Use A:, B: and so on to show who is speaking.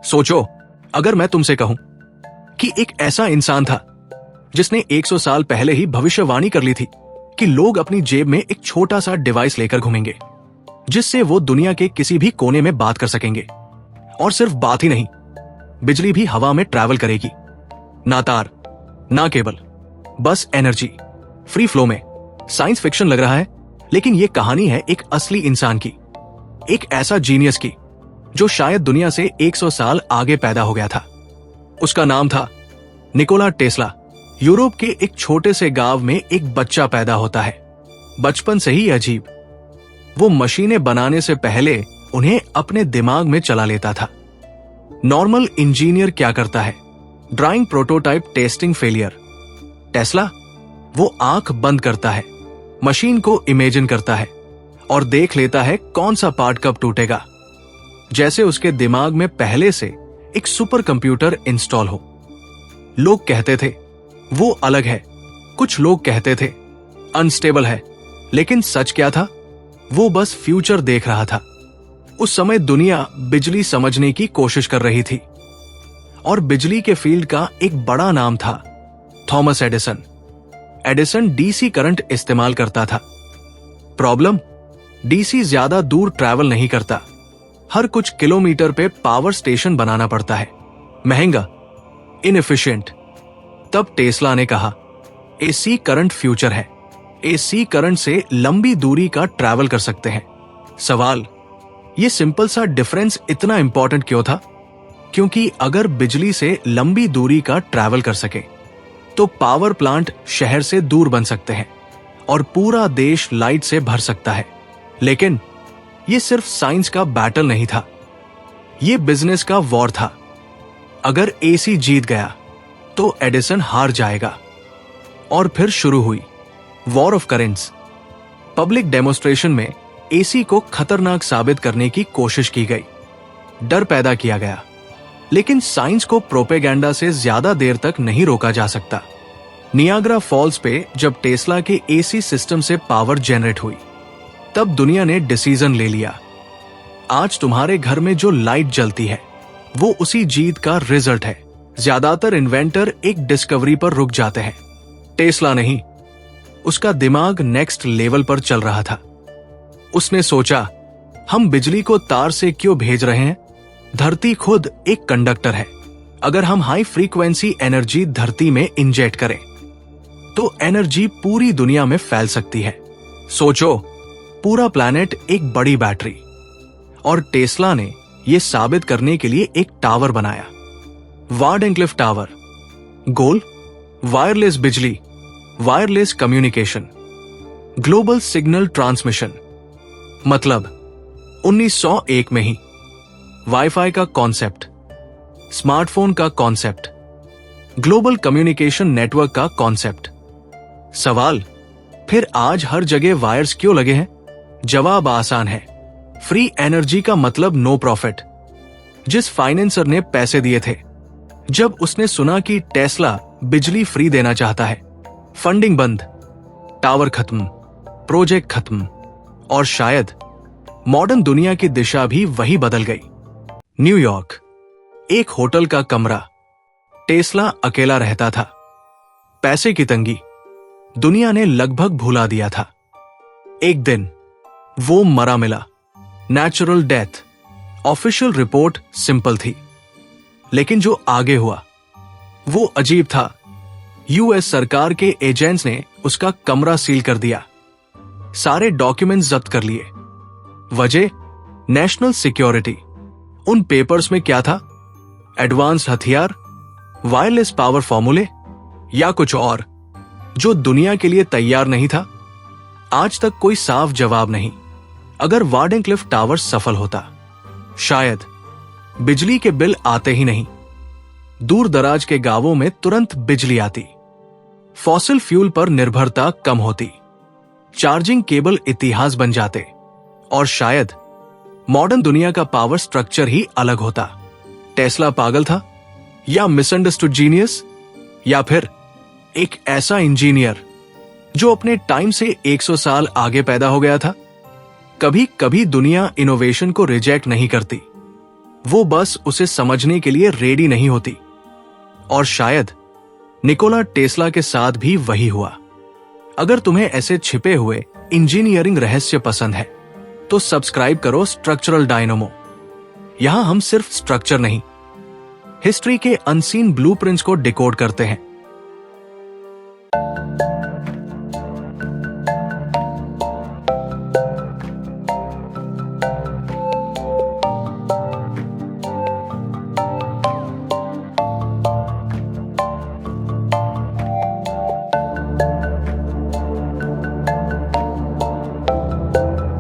A: सोचो, अगर मैं तुमसे कहूं कि एक ऐसा इंसान था जिसने 100 साल पहले ही भविष्यवाणी कर ली थी कि लोग अपनी जेब में एक छोटा सा डिवाइस लेकर घूमेंगे जिससे वो दुनिया के किसी भी कोने में बात कर सकेंगे। और सिर्फ बात ही नहीं, बिजली भी हवा में ट्रैवल करेगी, ना तार ना केबल, बस एनर्जी, फ्री फ्लो में। साइंस फिक्शन लग रहा है, लेकिन ये कहानी है एक असली इंसान की, एक ऐसा जीनियस की जो शायद दुनिया से 100 साल आगे पैदा हो गया था। उसका नाम था निकोला टेस्ला। यूरोप के एक छोटे से गांव में एक बच्चा पैदा होता है, बचपन से ही अजीब। वो मशीनें बनाने से पहले उन्हें अपने दिमाग में चला लेता था। नॉर्मल इंजीनियर क्या करता है? Drawing prototype, testing failure. Tesla वो आंख बंद करता है, मशीन को इमेजिन करता है और देख लेता है कौन सा पार्ट कब टूटेगा, जैसे उसके दिमाग में पहले से एक सुपर कंप्यूटर इंस्टॉल हो। लोग कहते थे वो अलग है, कुछ लोग कहते थे अनस्टेबल है, लेकिन सच क्या था? वो बस फ्यूचर देख रहा था। उस समय दुनिया बिजली समझने की कोशिश कर रही थी और बिजली के फील्ड का एक बड़ा नाम था Thomas Edison. Edison DC current इस्तेमाल करता था। प्रॉब्लम, डीसी ज्यादा दूर ट्रैवल नहीं करता, हर कुछ किलोमीटर पे पावर स्टेशन बनाना पड़ता है, महंगा, इनएफिशिएंट। तब टेस्ला ने कहा एसी करंट फ्यूचर है, एसी करंट से लंबी दूरी का ट्रैवल कर सकते हैं। सवाल, ये सिंपल सा डिफरेंस इतना इंपॉर्टेंट क्यों था? क्योंकि अगर बिजली से लंबी दूरी का ट्रैवल कर सके तो पावर प्लांट शहर से दूर बन सकते हैं और पूरा देश लाइट से भर सकता है। लेकिन ये सिर्फ साइंस का बैटल नहीं था, ये बिजनेस का वॉर था। अगर एसी जीत गया तो एडिसन हार जाएगा। और फिर शुरू हुई war of currents. Public demonstration में एसी को खतरनाक साबित करने की कोशिश की गई, डर पैदा किया गया, लेकिन साइंस को प्रोपेगेंडा से ज्यादा देर तक नहीं रोका जा सकता। नियाग्रा फॉल्स पे जब टेस्ला के एसी सिस्टम से पावर जनरेट हुई, तब दुनिया ने डिसीजन ले लिया। आज तुम्हारे घर में जो लाइट जलती है वो उसी जीत का रिजल्ट है। ज्यादातर इन्वेंटर एक डिस्कवरी पर रुक जाते हैं, टेस्ला नहीं। उसका दिमाग नेक्स्ट लेवल पर चल रहा था। उसने सोचा, हम बिजली को तार से क्यों भेज रहे हैं? धरती खुद एक कंडक्टर है। अगर हम हाई फ्रीक्वेंसी एनर्जी धरती में इंजेक्ट करें तो एनर्जी पूरी दुनिया में फैल सकती है। सोचो, पूरा प्लैनेट एक बड़ी बैटरी। और टेस्ला ने यह साबित करने के लिए एक टावर बनाया, वार्डेनक्लिफ टावर। गोल, वायरलेस बिजली, wireless communication, global signal transmission. मतलब 1901 में ही वाईफाई का कॉन्सेप्ट, स्मार्टफोन का कॉन्सेप्ट, ग्लोबल कम्युनिकेशन नेटवर्क का कॉन्सेप्ट। सवाल, फिर आज हर जगह वायर्स क्यों लगे हैं? जवाब आसान है, फ्री एनर्जी का मतलब नो प्रॉफिट। जिस फाइनेंसर ने पैसे दिए थे, जब उसने सुना कि टेस्ला बिजली फ्री देना चाहता है, फंडिंग बंद, टावर खत्म, प्रोजेक्ट खत्म, और शायद मॉडर्न दुनिया की दिशा भी वही बदल गई। न्यूयॉर्क, एक होटल का कमरा। टेस्ला अकेला रहता था। पैसे की तंगी, दुनिया ने लगभग भुला दिया था। एक दिन वो मरा मिला, natural death. Official report simple थी, लेकिन जो आगे हुआ वो अजीब था। यूएस सरकार के एजेंट्स ने उसका कमरा सील कर दिया, सारे डॉक्यूमेंट्स जब्त कर लिए। वजह, नेशनल सिक्योरिटी। उन पेपर्स में क्या था? एडवांस हथियार, वायरलेस पावर फॉर्मूले, या कुछ और जो दुनिया के लिए तैयार नहीं था? आज तक कोई साफ जवाब नहीं। अगर वार्डेनक्लिफ टावर सफल होता, शायद बिजली के बिल आते ही नहीं, दूर दराज के गांवों में तुरंत बिजली आती, फॉसिल फ्यूल पर निर्भरता कम होती, चार्जिंग केबल इतिहास बन जाते, और शायद मॉडर्न दुनिया का पावर स्ट्रक्चर ही अलग होता। टेस्ला पागल था, या मिसअंडरस्टूड जीनियस, या फिर एक ऐसा इंजीनियर जो अपने टाइम से 100 साल आगे पैदा हो गया था? कभी कभी दुनिया इनोवेशन को रिजेक्ट नहीं करती, वो बस उसे समझने के लिए रेडी नहीं होती। और शायद निकोला टेस्ला के साथ भी वही हुआ। अगर तुम्हें ऐसे छिपे हुए इंजीनियरिंग रहस्य पसंद है तो सब्सक्राइब करो स्ट्रक्चरल डायनामो। यहां हम सिर्फ स्ट्रक्चर नहीं, हिस्ट्री के अनसीन ब्लूप्रिंट्स को डिकोड करते हैं।